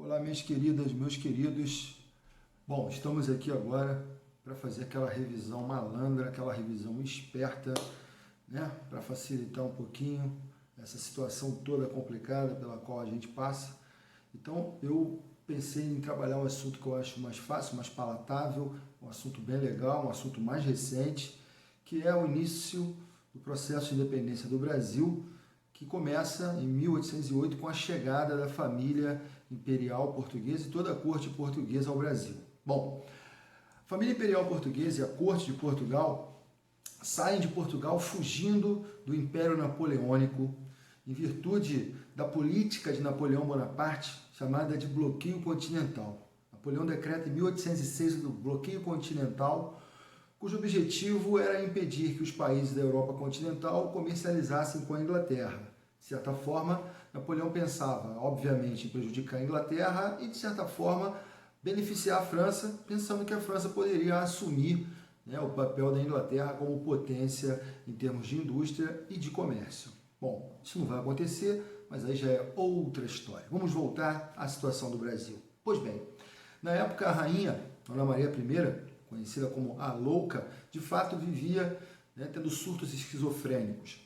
Olá, minhas queridas, meus queridos. Bom, estamos aqui agora para fazer aquela revisão malandra, aquela revisão esperta, né? Para facilitar um pouquinho essa situação toda complicada pela qual a gente passa. Então, eu pensei em trabalhar um assunto que eu acho mais fácil, mais palatável, um assunto bem legal, um assunto mais recente, que é o início do processo de independência do Brasil, que começa em 1808 com a chegada da família imperial portuguesa e toda a corte portuguesa ao Brasil. Bom, a família imperial portuguesa e a corte de Portugal saem de Portugal fugindo do Império Napoleônico em virtude da política de Napoleão Bonaparte, chamada de bloqueio continental. Napoleão decreta em 1806 o bloqueio continental, cujo objetivo era impedir que os países da Europa continental comercializassem com a Inglaterra. De certa forma, Napoleão pensava, obviamente, em prejudicar a Inglaterra e, de certa forma, beneficiar a França, pensando que a França poderia assumir, né, o papel da Inglaterra como potência em termos de indústria e de comércio. Bom, isso não vai acontecer, mas aí já é outra história. Vamos voltar à situação do Brasil. Pois bem, na época a rainha Dona Maria I, conhecida como a Louca, de fato vivia, né, tendo surtos esquizofrênicos.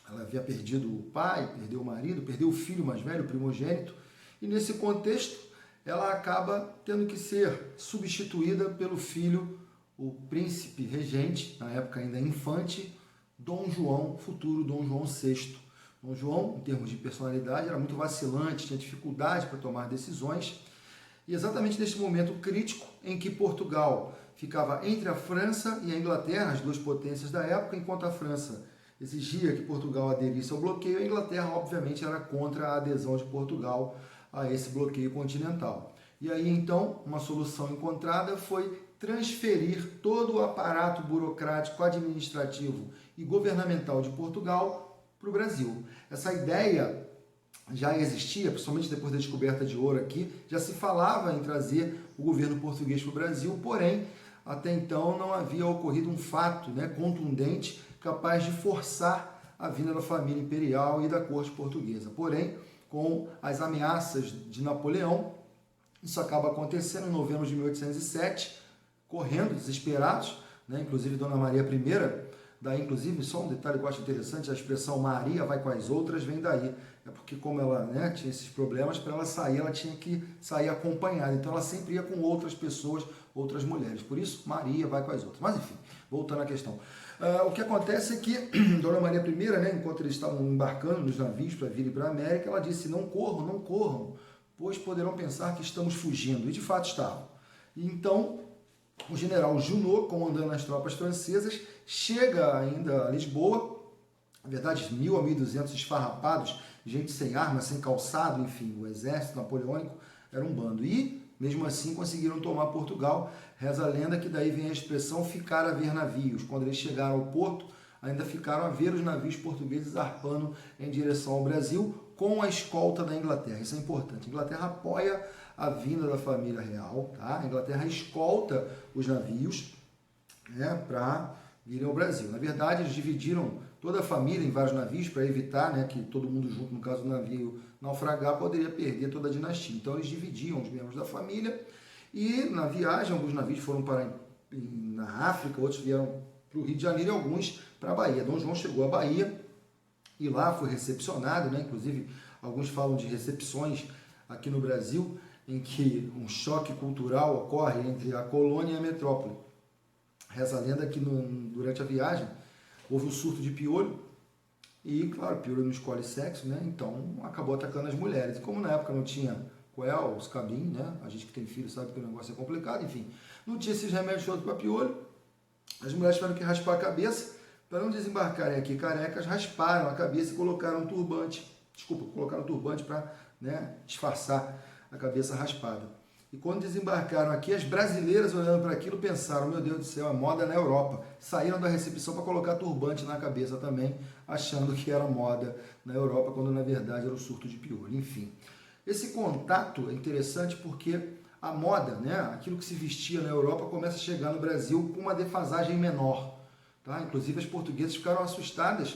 Ela havia perdido o pai, perdeu o marido, perdeu o filho mais velho, o primogênito, e nesse contexto ela acaba tendo que ser substituída pelo filho, o príncipe regente, na época ainda infante, Dom João, futuro Dom João VI. Dom João, em termos de personalidade, era muito vacilante, tinha dificuldade para tomar decisões, e exatamente neste momento crítico em que Portugal ficava entre a França e a Inglaterra, as duas potências da época, enquanto a França exigia que Portugal aderisse ao bloqueio, a Inglaterra, obviamente, era contra a adesão de Portugal a esse bloqueio continental. E aí, então, uma solução encontrada foi transferir todo o aparato burocrático, administrativo e governamental de Portugal para o Brasil. Essa ideia já existia, principalmente depois da descoberta de ouro aqui, já se falava em trazer o governo português para o Brasil, porém, até então não havia ocorrido um fato, né, contundente capaz de forçar a vinda da família imperial e da corte portuguesa. Porém, com as ameaças de Napoleão, isso acaba acontecendo em novembro de 1807, correndo, desesperados, né, inclusive Dona Maria I. Daí, inclusive, só um detalhe que eu acho interessante, a expressão Maria vai com as outras vem daí. É porque como ela, né, tinha esses problemas, para ela sair, ela tinha que sair acompanhada. Então, ela sempre ia com outras pessoas, outras mulheres. Por isso, Maria vai com as outras. Mas, enfim, voltando à questão. O que acontece é que Dona Maria I, né, enquanto eles estavam embarcando nos navios para virem para a América, ela disse, não corram, pois poderão pensar que estamos fugindo. E, de fato, estavam. E, então, o general Junot, comandando as tropas francesas, chega ainda a Lisboa, na verdade 1.000 a 1.200 esfarrapados, gente sem arma, sem calçado, enfim, o exército napoleônico era um bando. E, mesmo assim, conseguiram tomar Portugal. Reza a lenda que daí vem a expressão ficar a ver navios. Quando eles chegaram ao porto, ainda ficaram a ver os navios portugueses zarpando em direção ao Brasil com a escolta da Inglaterra. Isso é importante. A Inglaterra apoia a vinda da família real, tá? A Inglaterra escolta os navios, né, para virem ao Brasil. Na verdade, eles dividiram toda a família em vários navios para evitar, né, que todo mundo junto, no caso do navio naufragar, poderia perder toda a dinastia. Então, eles dividiam os membros da família e, na viagem, alguns navios foram para na África, outros vieram para o Rio de Janeiro e alguns para a Bahia. Dom João chegou à Bahia e lá foi recepcionado, né? Inclusive, alguns falam de recepções aqui no Brasil, em que um choque cultural ocorre entre a colônia e a metrópole. Reza a lenda que durante a viagem houve um surto de piolho e, claro, piolho não escolhe sexo, né? Então acabou atacando as mulheres. E como na época não tinha coel, os cabim, né? A gente que tem filho sabe que o negócio é complicado, enfim. Não tinha esses remédios todos para piolho. As mulheres tiveram que raspar a cabeça. Para não desembarcarem aqui carecas, rasparam a cabeça e colocaram um turbante. Colocaram um turbante para, né, disfarçar a cabeça raspada. E quando desembarcaram aqui, as brasileiras olhando para aquilo pensaram, meu Deus do céu, é moda na Europa. Saíram da recepção para colocar turbante na cabeça também, achando que era moda na Europa, quando na verdade era o surto de piolho. Enfim, esse contato é interessante porque a moda, né, aquilo que se vestia na Europa, começa a chegar no Brasil com uma defasagem menor. Tá? Inclusive as portuguesas ficaram assustadas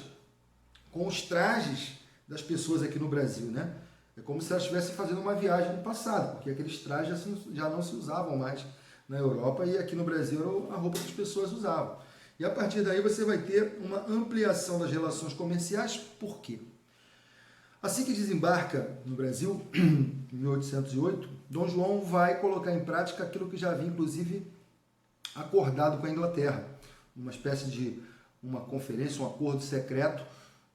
com os trajes das pessoas aqui no Brasil, né? É como se ela estivesse fazendo uma viagem no passado, porque aqueles trajes já não se usavam mais na Europa e aqui no Brasil era a roupa que as pessoas usavam. E a partir daí você vai ter uma ampliação das relações comerciais. Por quê? Assim que desembarca no Brasil, em 1808, Dom João vai colocar em prática aquilo que já havia, inclusive, acordado com a Inglaterra. Uma espécie de uma conferência, um acordo secreto.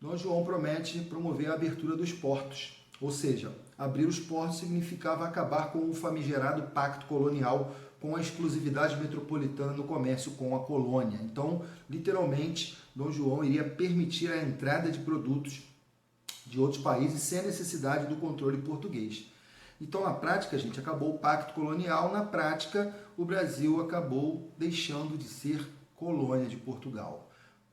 Dom João promete promover a abertura dos portos. Ou seja, abrir os portos significava acabar com o famigerado pacto colonial, com a exclusividade metropolitana no comércio com a colônia. Então, literalmente, Dom João iria permitir a entrada de produtos de outros países sem a necessidade do controle português. Então, na prática, gente, acabou o pacto colonial. Na prática, o Brasil acabou deixando de ser colônia de Portugal.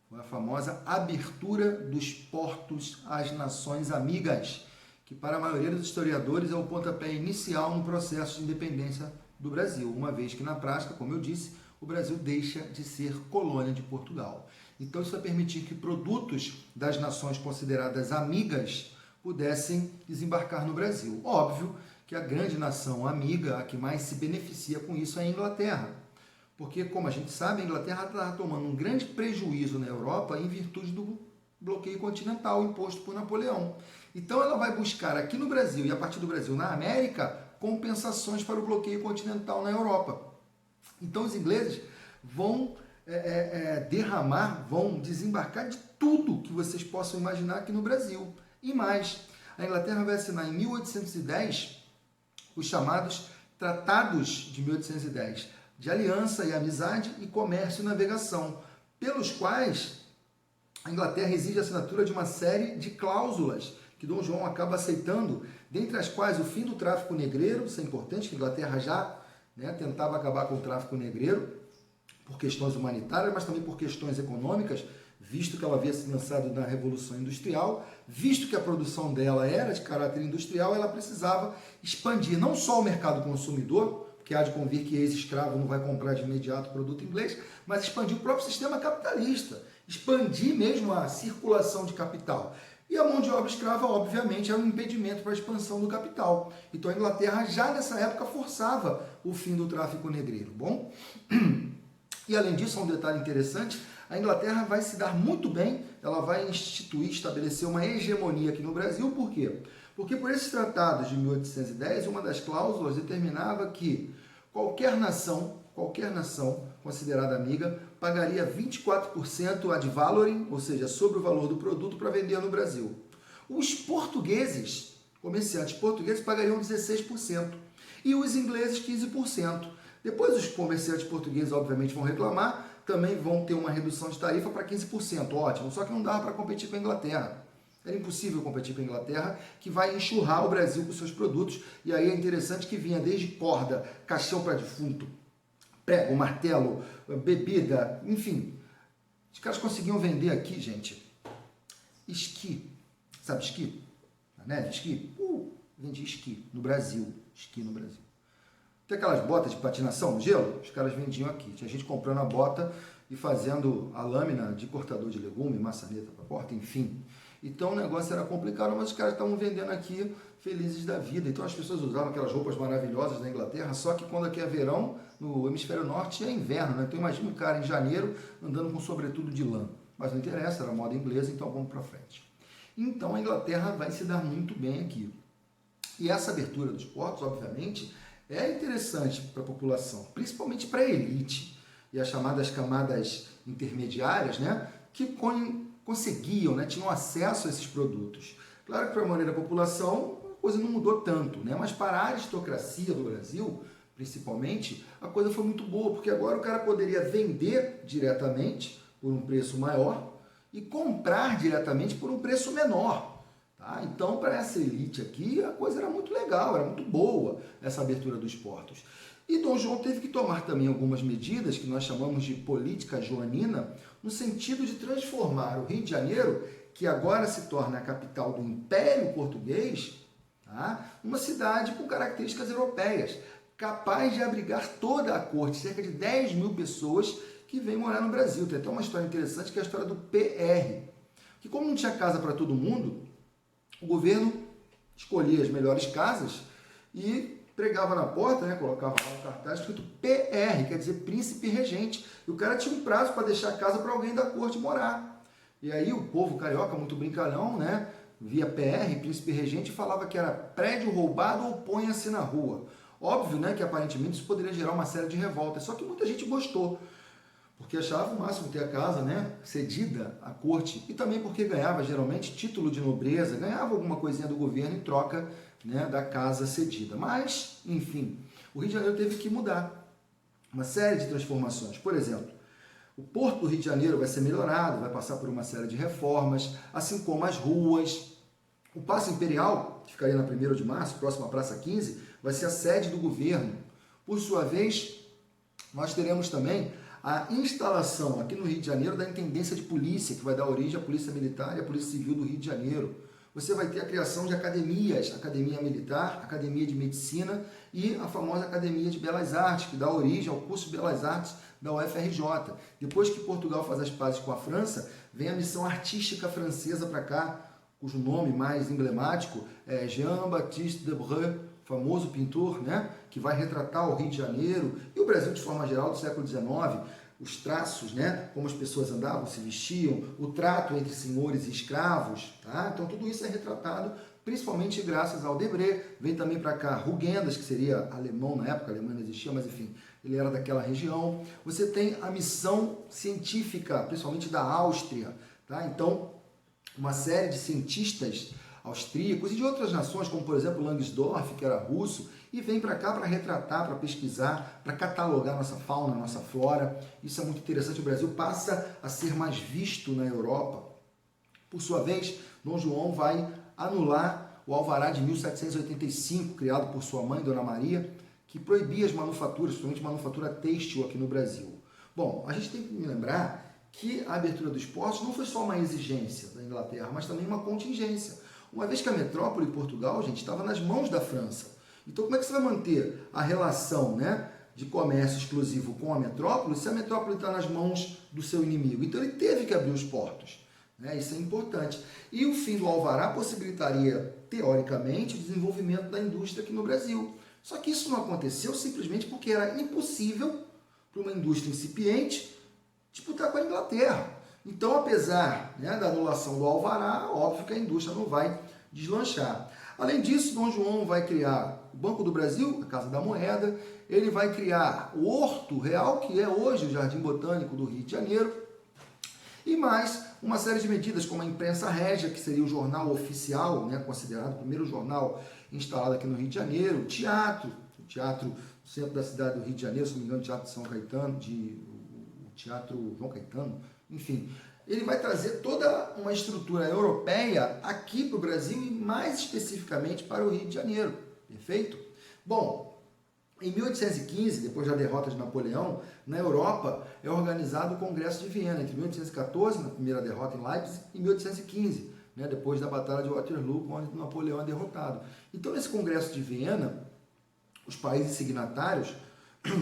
Foi a famosa abertura dos portos às nações amigas, que para a maioria dos historiadores é o pontapé inicial no processo de independência do Brasil, uma vez que na prática, como eu disse, o Brasil deixa de ser colônia de Portugal. Então isso vai permitir que produtos das nações consideradas amigas pudessem desembarcar no Brasil. Óbvio que a grande nação amiga, a que mais se beneficia com isso, é a Inglaterra. Porque, como a gente sabe, a Inglaterra está tomando um grande prejuízo na Europa em virtude do bloqueio continental imposto por Napoleão. Então ela vai buscar aqui no Brasil e a partir do Brasil na América compensações para o bloqueio continental na Europa. Então os ingleses vão vão desembarcar de tudo que vocês possam imaginar aqui no Brasil. E mais, a Inglaterra vai assinar em 1810 os chamados Tratados de 1810, de aliança e amizade e comércio e navegação, pelos quais a Inglaterra exige a assinatura de uma série de cláusulas que Dom João acaba aceitando, dentre as quais o fim do tráfico negreiro. Isso é importante, que a Inglaterra já tentava acabar com o tráfico negreiro por questões humanitárias, mas também por questões econômicas, visto que ela havia se lançado na Revolução Industrial, visto que a produção dela era de caráter industrial, ela precisava expandir não só o mercado consumidor, que há de convir que ex-escravo não vai comprar de imediato produto inglês, mas expandir o próprio sistema capitalista, expandir mesmo a circulação de capital. E a mão de obra escrava, obviamente, era um impedimento para a expansão do capital. Então a Inglaterra já nessa época forçava o fim do tráfico negreiro. Bom, e além disso, um detalhe interessante, a Inglaterra vai se dar muito bem, ela vai estabelecer uma hegemonia aqui no Brasil. Por quê? Porque por esses tratados de 1810, uma das cláusulas determinava que qualquer nação considerada amiga pagaria 24% ad valorem, ou seja, sobre o valor do produto para vender no Brasil. Os portugueses, comerciantes portugueses, pagariam 16% e os ingleses 15%. Depois os comerciantes portugueses, obviamente, vão reclamar, também vão ter uma redução de tarifa para 15%, ótimo, só que não dava para competir com a Inglaterra. Era impossível competir com a Inglaterra, que vai enxurrar o Brasil com seus produtos, e aí é interessante que vinha desde corda, caixão para defunto, prego, martelo, bebida, enfim. Os caras conseguiam vender aqui, gente, esqui. Sabe esqui? Na neve, esqui? Vendia esqui no Brasil. Esqui no Brasil. Tem aquelas botas de patinação no gelo? Os caras vendiam aqui. Tinha gente comprando a bota e fazendo a lâmina de cortador de legume, maçaneta para porta, enfim. Então o negócio era complicado, mas os caras estavam vendendo aqui felizes da vida. Então as pessoas usavam aquelas roupas maravilhosas da Inglaterra, só que quando aqui é verão, no hemisfério norte é inverno, né? Então imagina um cara em janeiro andando com sobretudo de lã. Mas não interessa, era moda inglesa, então vamos para frente. Então a Inglaterra vai se dar muito bem aqui. E essa abertura dos portos, obviamente, é interessante para a população, principalmente para a elite e as chamadas camadas intermediárias, né? Que conseguiam, né, tinham acesso a esses produtos. Claro que para a maioria da população a coisa não mudou tanto, né? Mas para a aristocracia do Brasil, principalmente, a coisa foi muito boa, porque agora o cara poderia vender diretamente por um preço maior e comprar diretamente por um preço menor. Tá? Então, para essa elite aqui, a coisa era muito legal, era muito boa essa abertura dos portos. E Dom João teve que tomar também algumas medidas que nós chamamos de política joanina, no sentido de transformar o Rio de Janeiro, que agora se torna a capital do Império Português, tá? Uma cidade com características europeias, capaz de abrigar toda a corte, cerca de 10 mil pessoas que vêm morar no Brasil. Tem até uma história interessante, que é a história do PR, que como não tinha casa para todo mundo, o governo escolhia as melhores casas e pregava na porta, né, colocava lá um cartaz escrito PR, quer dizer príncipe regente. E o cara tinha um prazo para deixar a casa para alguém da corte morar. E aí o povo carioca, muito brincalhão, né, via PR, príncipe regente, falava que era prédio roubado ou ponha-se na rua. Óbvio, né, que aparentemente isso poderia gerar uma série de revoltas, só que muita gente gostou, porque achava o máximo ter a casa, né, cedida à corte, e também porque ganhava geralmente título de nobreza, ganhava alguma coisinha do governo em troca, né, da casa cedida. Mas, enfim, o Rio de Janeiro teve que mudar uma série de transformações. Por exemplo, o Porto do Rio de Janeiro vai ser melhorado, vai passar por uma série de reformas, assim como as ruas. O Paço Imperial, que ficaria na 1º de março, próximo à Praça 15, vai ser a sede do governo. Por sua vez, nós teremos também a instalação aqui no Rio de Janeiro da Intendência de Polícia, que vai dar origem à Polícia Militar e à Polícia Civil do Rio de Janeiro. Você vai ter a criação de academias, Academia Militar, Academia de Medicina e a famosa Academia de Belas Artes, que dá origem ao curso de Belas Artes da UFRJ. Depois que Portugal faz as pazes com a França, vem a missão artística francesa para cá, cujo nome mais emblemático é Jean-Baptiste Debreu, famoso pintor, né, que vai retratar o Rio de Janeiro e o Brasil de forma geral do século XIX, os traços, né, como as pessoas andavam, se vestiam, o trato entre senhores e escravos, tá? Então tudo isso é retratado principalmente graças ao Debré. Vem também para cá Rugendas, que seria alemão na época, a Alemanha não existia, mas enfim, ele era daquela região. Você tem a missão científica, principalmente da Áustria, tá? Então, uma série de cientistas austríacos e de outras nações, como por exemplo Langsdorff, que era russo, e vem para cá para retratar, para pesquisar, para catalogar nossa fauna, nossa flora. Isso é muito interessante. O Brasil passa a ser mais visto na Europa. Por sua vez, Dom João vai anular o alvará de 1785, criado por sua mãe, Dona Maria, que proibia as manufaturas, principalmente manufatura têxtil aqui no Brasil. Bom, a gente tem que lembrar que a abertura dos portos não foi só uma exigência da Inglaterra, mas também uma contingência. Uma vez que a metrópole de Portugal, gente, estava nas mãos da França. Então, como é que você vai manter a relação, né, de comércio exclusivo com a metrópole se a metrópole está nas mãos do seu inimigo? Então, ele teve que abrir os portos. Né? Isso é importante. E o fim do alvará possibilitaria, teoricamente, o desenvolvimento da indústria aqui no Brasil. Só que isso não aconteceu simplesmente porque era impossível para uma indústria incipiente disputar com a Inglaterra. Então, apesar, né, da anulação do alvará, óbvio que a indústria não vai deslanchar. Além disso, Dom João vai criar o Banco do Brasil, a Casa da Moeda, ele vai criar o Horto Real, que é hoje o Jardim Botânico do Rio de Janeiro, e mais uma série de medidas, como a imprensa régia, que seria o jornal oficial, né, considerado o primeiro jornal instalado aqui no Rio de Janeiro, o teatro no centro da cidade do Rio de Janeiro, se não me engano, o Teatro São Caetano, o Teatro João Caetano, enfim. Ele vai trazer toda uma estrutura europeia aqui para o Brasil e mais especificamente para o Rio de Janeiro, perfeito? Bom, em 1815, depois da derrota de Napoleão, na Europa é organizado o Congresso de Viena, entre 1814, na primeira derrota em Leipzig, e 1815, né, depois da Batalha de Waterloo, onde Napoleão é derrotado. Então, nesse Congresso de Viena, os países signatários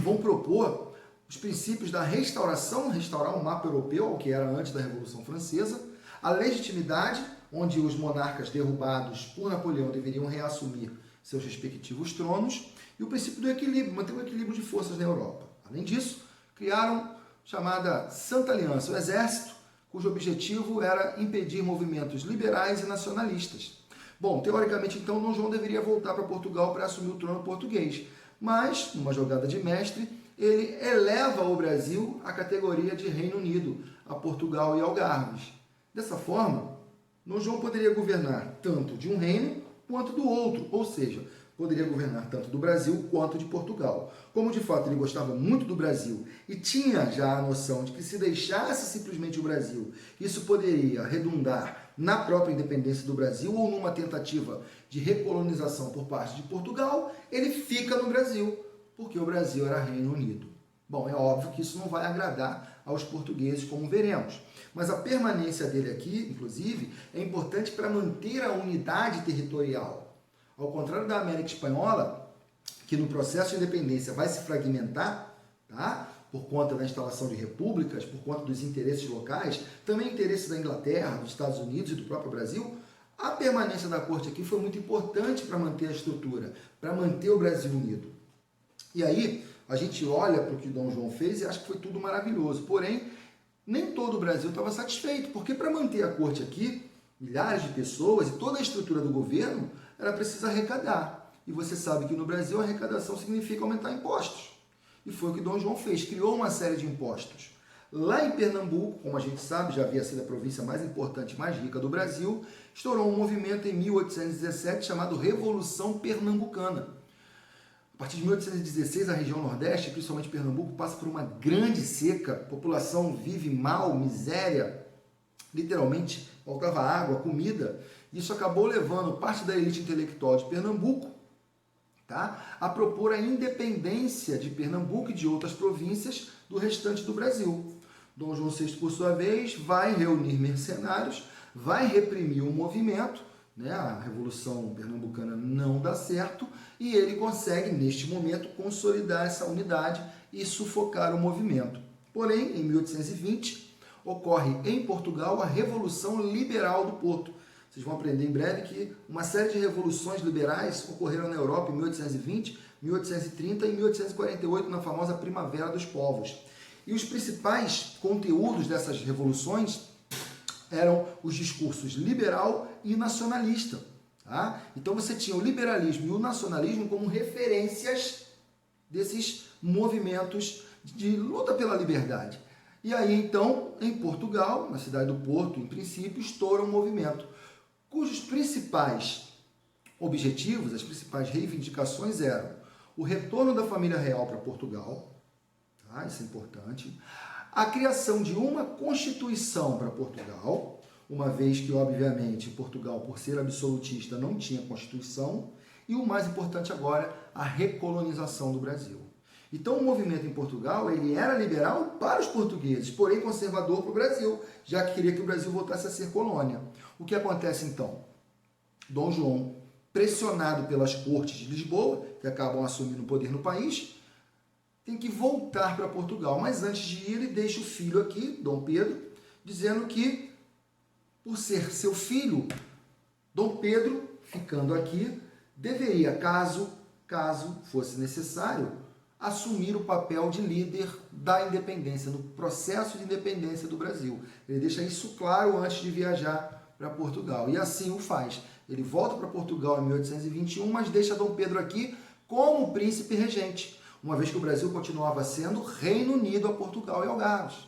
vão propor os princípios da restauração, restaurar um mapa europeu, ao que era antes da Revolução Francesa, a legitimidade, onde os monarcas derrubados por Napoleão deveriam reassumir seus respectivos tronos, e o princípio do equilíbrio, manter um equilíbrio de forças na Europa. Além disso, criaram chamada Santa Aliança, o exército, cujo objetivo era impedir movimentos liberais e nacionalistas. Bom, teoricamente, então, Dom João deveria voltar para Portugal para assumir o trono português, mas, numa jogada de mestre, ele eleva o Brasil à categoria de Reino Unido, a Portugal e Algarves. Dessa forma, Dom João poderia governar tanto de um reino quanto do outro, ou seja, poderia governar tanto do Brasil quanto de Portugal. Como de fato ele gostava muito do Brasil e tinha já a noção de que se deixasse simplesmente o Brasil, isso poderia redundar na própria independência do Brasil ou numa tentativa de recolonização por parte de Portugal, ele fica no Brasil, porque o Brasil era Reino Unido. Bom, é óbvio que isso não vai agradar aos portugueses, como veremos. Mas a permanência dele aqui, inclusive, é importante para manter a unidade territorial. Ao contrário da América Espanhola, que no processo de independência vai se fragmentar, tá? Por conta da instalação de repúblicas, por conta dos interesses locais, também interesses da Inglaterra, dos Estados Unidos e do próprio Brasil, A permanência da corte aqui foi muito importante para manter a estrutura, para manter o Brasil unido. E aí, a gente olha para o que Dom João fez e acha que foi tudo maravilhoso. Porém, nem todo o Brasil estava satisfeito, porque para manter a corte aqui, milhares de pessoas e toda a estrutura do governo, era preciso arrecadar. E você sabe que no Brasil a arrecadação significa aumentar impostos. E foi o que Dom João fez, criou uma série de impostos. Lá em Pernambuco, como a gente sabe, já havia sido a província mais importante e mais rica do Brasil, estourou um movimento em 1817 chamado Revolução Pernambucana. A partir de 1816, a região Nordeste, principalmente Pernambuco, passa por uma grande seca, a população vive mal, miséria, literalmente faltava água, comida. Isso acabou levando parte da elite intelectual de Pernambuco, tá, a propor a independência de Pernambuco e de outras províncias do restante do Brasil. Dom João VI, por sua vez, vai reunir mercenários, vai reprimir o movimento, né? A Revolução Pernambucana não dá certo e ele consegue, neste momento, consolidar essa unidade e sufocar o movimento. Porém, em 1820, ocorre em Portugal a Revolução Liberal do Porto. Vocês vão aprender em breve que uma série de revoluções liberais ocorreram na Europa em 1820, 1830 e 1848, na famosa Primavera dos Povos. E os principais conteúdos dessas revoluções eram os discursos liberal e nacionalista. Tá? Então você tinha o liberalismo e o nacionalismo como referências desses movimentos de luta pela liberdade. E aí então, em Portugal, na cidade do Porto, em princípio, estoura um movimento cujos principais objetivos, as principais reivindicações eram o retorno da família real para Portugal, tá? Isso é importante, a criação de uma Constituição para Portugal, uma vez que, obviamente, Portugal, por ser absolutista, não tinha Constituição, e o mais importante agora, a recolonização do Brasil. Então, o movimento em Portugal, ele era liberal para os portugueses, porém conservador para o Brasil, já que queria que o Brasil voltasse a ser colônia. O que acontece, então? Dom João, pressionado pelas cortes de Lisboa, que acabam assumindo o poder no país, tem que voltar para Portugal. Mas antes de ir, ele deixa o filho aqui, Dom Pedro, dizendo que, por ser seu filho, Dom Pedro, ficando aqui, deveria, caso fosse necessário, assumir o papel de líder da independência, no processo de independência do Brasil. Ele deixa isso claro antes de viajar para Portugal. E assim o faz. Ele volta para Portugal em 1821, mas deixa Dom Pedro aqui como príncipe regente, uma vez que o Brasil continuava sendo Reino Unido a Portugal e Algarves.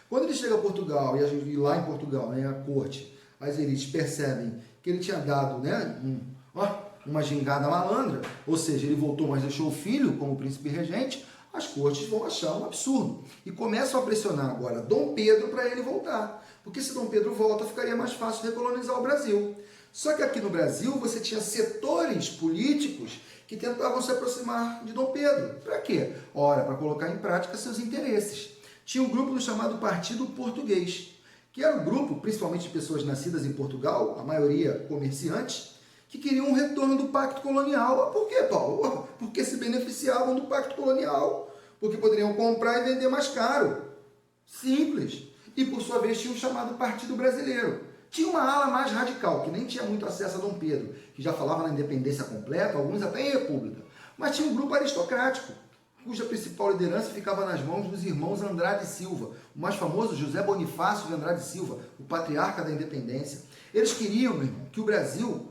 Quando ele chega a Portugal, e lá em Portugal, né, a corte, as elites percebem que ele tinha dado, né, uma gingada malandra, ou seja, ele voltou, mas deixou o filho como príncipe regente, as cortes vão achar um absurdo. E começam a pressionar agora Dom Pedro para ele voltar. Porque se Dom Pedro volta, ficaria mais fácil recolonizar o Brasil. Só que aqui no Brasil você tinha setores políticos que tentavam se aproximar de Dom Pedro. Para quê? Ora, para colocar em prática seus interesses. Tinha um grupo chamado Partido Português, que era um grupo, principalmente de pessoas nascidas em Portugal, a maioria comerciantes, que queriam um retorno do Pacto Colonial. Por quê, Paulo? Porque se beneficiavam do Pacto Colonial, porque poderiam comprar e vender mais caro. Simples. E, por sua vez, tinha o chamado Partido Brasileiro. Tinha uma ala mais radical, que nem tinha muito acesso a Dom Pedro, que já falava na independência completa, alguns até em república. Mas tinha um grupo aristocrático, cuja principal liderança ficava nas mãos dos irmãos Andrade e Silva, o mais famoso José Bonifácio de Andrade e Silva, o patriarca da independência. Eles queriam, meu irmão, que o Brasil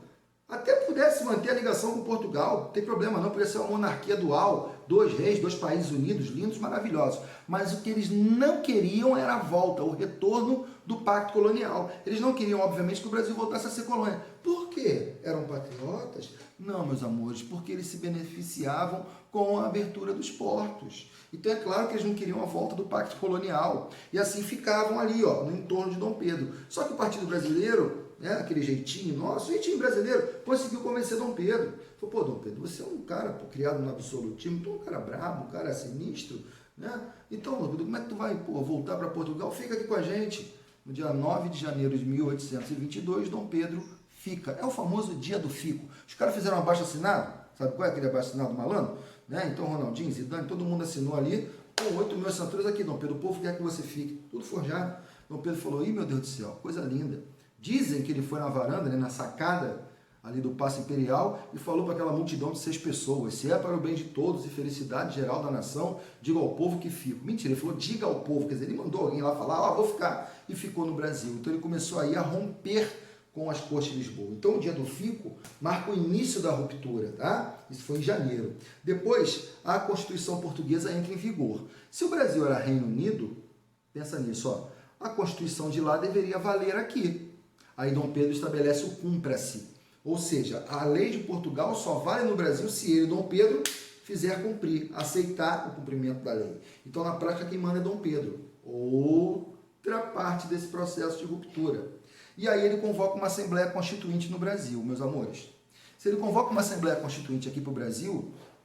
até pudesse manter a ligação com Portugal, não tem problema não, podia ser uma monarquia dual, 2 reis, 2 países unidos, lindos, maravilhosos. Mas o que eles não queriam era a volta, o retorno do pacto colonial. Eles não queriam, obviamente, que o Brasil voltasse a ser colônia. Por quê? Eram patriotas? Não, meus amores, porque eles se beneficiavam com a abertura dos portos. Então é claro que eles não queriam a volta do pacto colonial. E assim ficavam ali, ó, no entorno de Dom Pedro. Só que o Partido Brasileiro, né, aquele jeitinho nosso, jeitinho brasileiro, conseguiu convencer Dom Pedro. Falou, pô, Dom Pedro, você é um cara criado no absolutismo, tu é um cara brabo, um cara sinistro, né? Então, como é que tu vai voltar para Portugal? Fica aqui com a gente. No dia 9 de janeiro de 1822, Dom Pedro fica. É o famoso dia do fico. Os caras fizeram um abaixo-assinado, sabe qual é aquele abaixo-assinado malandro? Né? Então, Ronaldinho, Zidane, todo mundo assinou ali, com 8 mil assinaturas aqui, Dom Pedro, o povo quer que você fique. Tudo forjado. Dom Pedro falou, ih, meu Deus do céu, coisa linda. Dizem que ele foi na varanda, né, na sacada ali do Paço Imperial e falou para aquela multidão de 6 pessoas: se é para o bem de todos e felicidade geral da nação, diga ao povo que fico. Mentira, ele falou diga ao povo, quer dizer, ele mandou alguém lá falar, vou ficar, e ficou no Brasil. Então ele começou aí a romper com as cortes de Lisboa. Então o dia do fico marca o início da ruptura, tá? Isso foi em janeiro. Depois, a Constituição Portuguesa entra em vigor. Se o Brasil era Reino Unido, pensa nisso, ó, a Constituição de lá deveria valer aqui. Aí Dom Pedro estabelece o cumpra-se. Ou seja, a lei de Portugal só vale no Brasil se ele, Dom Pedro, fizer cumprir, aceitar o cumprimento da lei. Então, na prática, quem manda é Dom Pedro. Outra parte desse processo de ruptura. E aí ele convoca uma Assembleia Constituinte no Brasil, meus amores. Se ele convoca uma Assembleia Constituinte aqui para o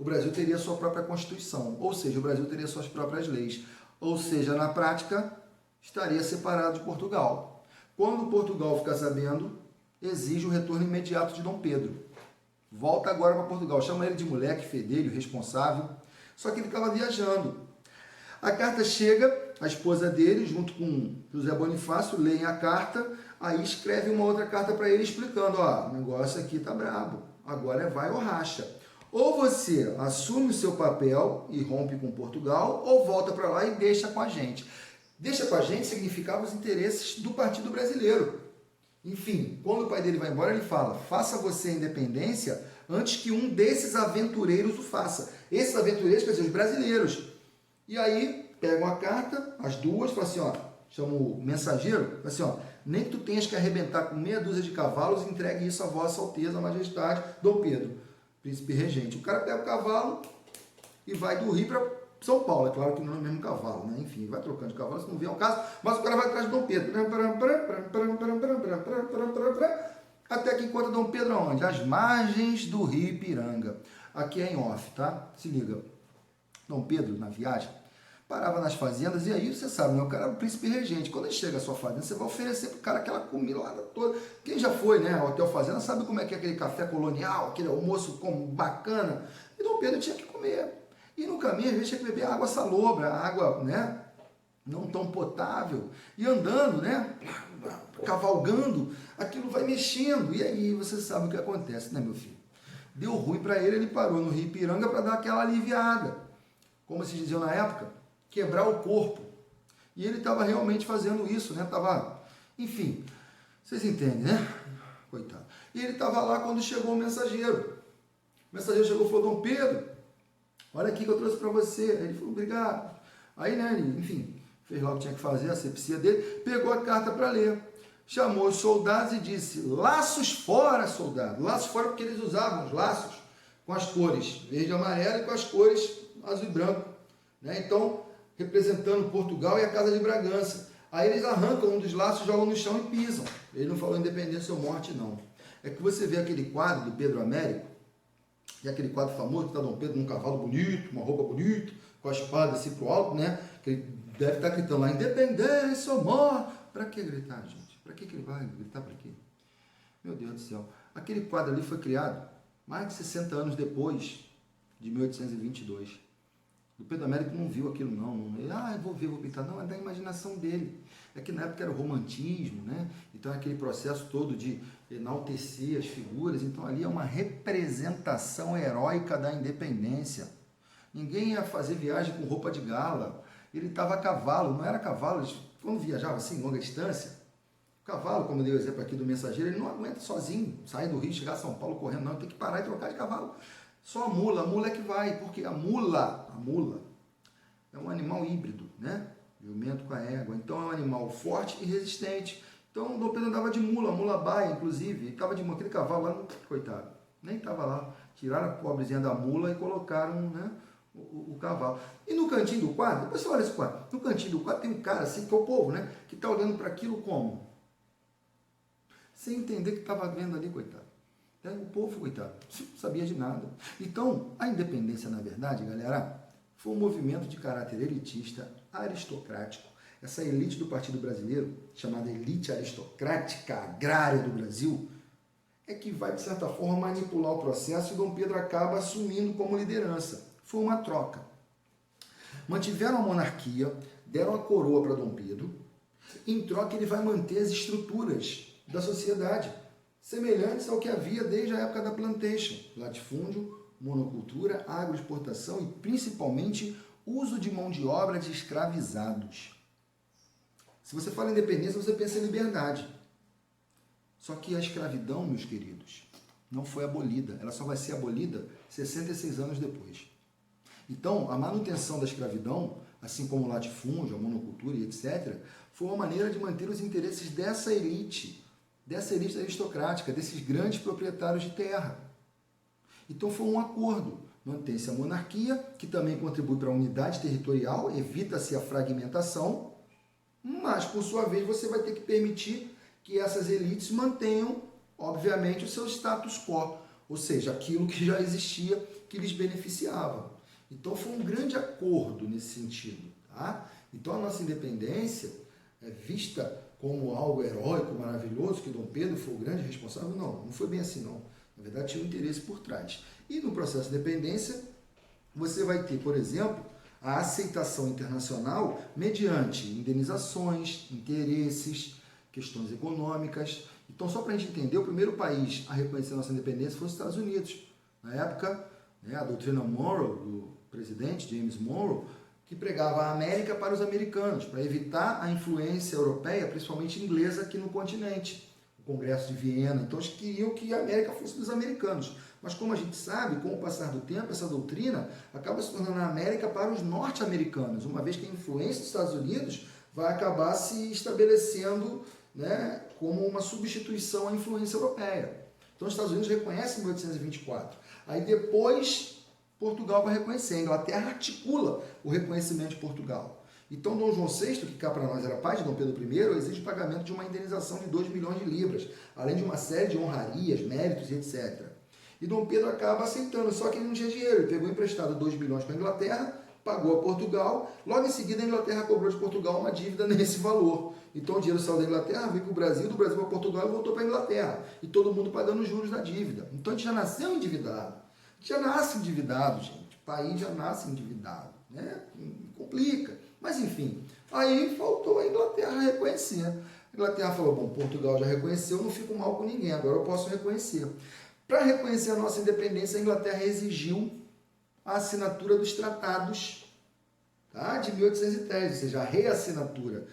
Brasil teria sua própria Constituição. Ou seja, o Brasil teria suas próprias leis. Ou seja, na prática, estaria separado de Portugal. Quando Portugal ficar sabendo, exige o retorno imediato de Dom Pedro. Volta agora para Portugal. Chama ele de moleque, fedelho, responsável. Só que ele estava viajando. A carta chega, a esposa dele, junto com José Bonifácio, leem a carta, aí escreve uma outra carta para ele explicando, ó, o negócio aqui tá brabo, agora vai ou racha. Ou você assume o seu papel e rompe com Portugal, ou volta para lá e deixa com a gente. Deixa com a gente significava os interesses do Partido Brasileiro. Enfim, quando o pai dele vai embora, ele fala, faça você a independência antes que um desses aventureiros o faça. Esses aventureiros, quer dizer, os brasileiros. E aí, pegam a carta, as duas, falam assim, ó, chama o mensageiro, fala assim, ó, nem que tu tenhas que arrebentar com meia dúzia de cavalos, entregue isso a vossa alteza, majestade, Dom Pedro, príncipe regente. O cara pega o cavalo e vai do Rio para São Paulo. É claro que não é o mesmo cavalo, né? Enfim, vai trocando de cavalo, se não vier o caso, mas o cara vai atrás de Dom Pedro. Até que encontra Dom Pedro aonde? Às margens do Rio Ipiranga. Aqui é em off, tá? Se liga. Dom Pedro, na viagem, parava nas fazendas e aí, você sabe, né? O cara é o príncipe regente. Quando ele chega à sua fazenda, você vai oferecer pro cara aquela comida toda. Quem já foi, né, ao hotel fazenda, sabe como é que é aquele café colonial, aquele almoço bacana. E Dom Pedro tinha que comer. E no caminho, às vezes, tinha que beber água salobra, água, né, não tão potável. E andando, né, cavalgando, aquilo vai mexendo. E aí, você sabe o que acontece, né, meu filho? Deu ruim para ele, ele parou no Rio Ipiranga para dar aquela aliviada. Como se dizia na época, quebrar o corpo. E ele estava realmente fazendo isso, né? Tava, enfim, vocês entendem, né? Coitado. E ele estava lá quando chegou o mensageiro. O mensageiro chegou e falou, Dom Pedro, olha aqui que eu trouxe para você. Aí ele falou, obrigado. Aí, né, ele, enfim, fez lá o que tinha que fazer, a asepsia dele, pegou a carta para ler. Chamou os soldados e disse, laços fora, soldado. Laços fora porque eles usavam os laços com as cores verde e amarelo e com as cores azul e branco, né? Então, representando Portugal e a Casa de Bragança. Aí eles arrancam um dos laços, jogam no chão e pisam. Ele não falou independência ou morte, não. É que você vê aquele quadro do Pedro Américo, e aquele quadro famoso que está Dom Pedro num cavalo bonito, uma roupa bonita, com a espada assim pro alto, né? Que ele deve estar gritando lá, independência ou morte. Para que gritar, gente? Para que ele vai gritar? Para quê? Meu Deus do céu. Aquele quadro ali foi criado mais de 60 anos depois de 1822. O Pedro Américo não viu aquilo, não. Ele, eu vou ver, vou pintar. Não, é da imaginação dele. É que na época era o romantismo, né? Então aquele processo todo de enaltecer as figuras. Então ali é uma representação heróica da independência. Ninguém ia fazer viagem com roupa de gala. Ele estava a cavalo, não era cavalo. Quando viajava assim, longa distância, o cavalo, como eu dei o exemplo aqui do mensageiro, ele não aguenta sozinho sair do Rio, chegar a São Paulo correndo, não. Ele tem que parar e trocar de cavalo. Só a mula é que vai, porque a mula é um animal híbrido, né? Jumento com a égua. Então é um animal forte e resistente. Então o Dom Pedro andava de mula, a mula baia, inclusive. Estava de mula, aquele cavalo lá, coitado, nem estava lá. Tiraram a pobrezinha da mula e colocaram, né, o cavalo. E no cantinho do quadro, depois você olha esse quadro, no cantinho do quadro tem um cara assim, que é o povo, né? Que está olhando para aquilo como? Sem entender que estava vendo ali, coitado. O povo, coitado, não sabia de nada. Então, a independência, na verdade, galera, foi um movimento de caráter elitista, aristocrático. Essa elite do Partido Brasileiro, chamada elite aristocrática agrária do Brasil, é que vai, de certa forma, manipular o processo e Dom Pedro acaba assumindo como liderança. Foi uma troca. Mantiveram a monarquia, deram a coroa para Dom Pedro, em troca ele vai manter as estruturas da sociedade, semelhantes ao que havia desde a época da plantation, latifúndio, monocultura, agroexportação e principalmente uso de mão de obra de escravizados. Se você fala em independência, você pensa em liberdade. Só que a escravidão, meus queridos, não foi abolida. Ela só vai ser abolida 66 anos depois. Então, a manutenção da escravidão, assim como o latifúndio, a monocultura e etc., foi uma maneira de manter os interesses dessa elite aristocrática, desses grandes proprietários de terra. Então foi um acordo. Mantém-se a monarquia, que também contribui para a unidade territorial, evita-se a fragmentação, mas, por sua vez, você vai ter que permitir que essas elites mantenham, obviamente, o seu status quo, ou seja, aquilo que já existia, que lhes beneficiava. Então foi um grande acordo nesse sentido. Tá? Então a nossa independência é vista como algo heróico, maravilhoso, que Dom Pedro foi o grande responsável. Não foi bem assim não. Na verdade tinha um interesse por trás. E no processo de independência, você vai ter, por exemplo, a aceitação internacional mediante indenizações, interesses, questões econômicas. Então, só para a gente entender, o primeiro país a reconhecer a nossa independência foi os Estados Unidos. Na época, a doutrina Monroe, do presidente James Monroe, que pregava a América para os americanos, para evitar a influência europeia, principalmente inglesa, aqui no continente. O Congresso de Viena. Então, eles queriam que a América fosse dos americanos. Mas, como a gente sabe, com o passar do tempo, essa doutrina acaba se tornando a América para os norte-americanos, uma vez que a influência dos Estados Unidos vai acabar se estabelecendo, né, como uma substituição à influência europeia. Então, os Estados Unidos reconhecem em 1824. Aí, depois, Portugal vai reconhecer. A Inglaterra articula o reconhecimento de Portugal. Então, Dom João VI, que cá para nós era pai de Dom Pedro I, exige o pagamento de uma indenização de 2 milhões de libras, além de uma série de honrarias, méritos e etc. E Dom Pedro acaba aceitando, só que ele não tinha dinheiro. Ele pegou emprestado 2 milhões para a Inglaterra, pagou a Portugal, logo em seguida a Inglaterra cobrou de Portugal uma dívida nesse valor. Então o dinheiro saiu da Inglaterra, veio para o Brasil, do Brasil para Portugal e voltou para a Inglaterra. E todo mundo pagando os juros da dívida. Então a gente já nasceu endividado. A gente já nasce endividado, gente. O país já nasce endividado. Né? Complica. Mas enfim, aí faltou a Inglaterra reconhecer. A Inglaterra falou, bom, Portugal já reconheceu, não fico mal com ninguém, agora eu posso reconhecer. Para reconhecer a nossa independência, a Inglaterra exigiu a assinatura dos tratados, tá, de 1810, ou seja, a reassinatura.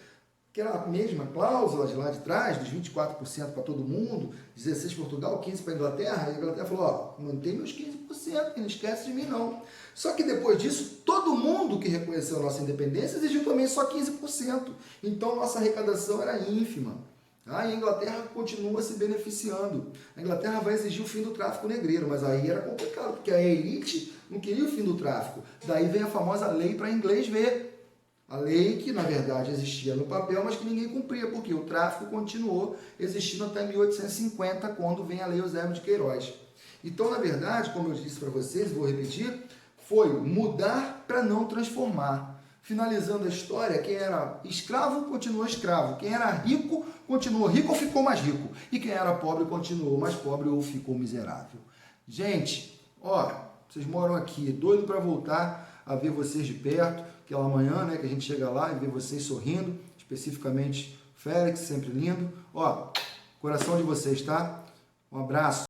Aquela mesma cláusula de lá de trás, dos 24% para todo mundo, 16% para Portugal, 15% para a Inglaterra. A Inglaterra falou, ó, mantém meus 15%, não esquece de mim não. Só que depois disso, todo mundo que reconheceu a nossa independência exigiu também só 15%. Então, nossa arrecadação era ínfima. E a Inglaterra continua se beneficiando. A Inglaterra vai exigir o fim do tráfico negreiro, mas aí era complicado, porque a elite não queria o fim do tráfico. Daí vem a famosa lei para inglês ver. A lei que, na verdade, existia no papel, mas que ninguém cumpria, porque o tráfico continuou existindo até 1850, quando vem a Lei Eusébio de Queiroz. Então, na verdade, como eu disse para vocês, vou repetir, foi mudar para não transformar. Finalizando a história, quem era escravo continuou escravo, quem era rico continuou rico ou ficou mais rico, e quem era pobre continuou mais pobre ou ficou miserável. Gente, ó, vocês moram aqui, doido para voltar a ver vocês de perto, aquela manhã, né, que a gente chega lá e vê vocês sorrindo, especificamente Félix, sempre lindo. Ó, coração de vocês, tá? Um abraço.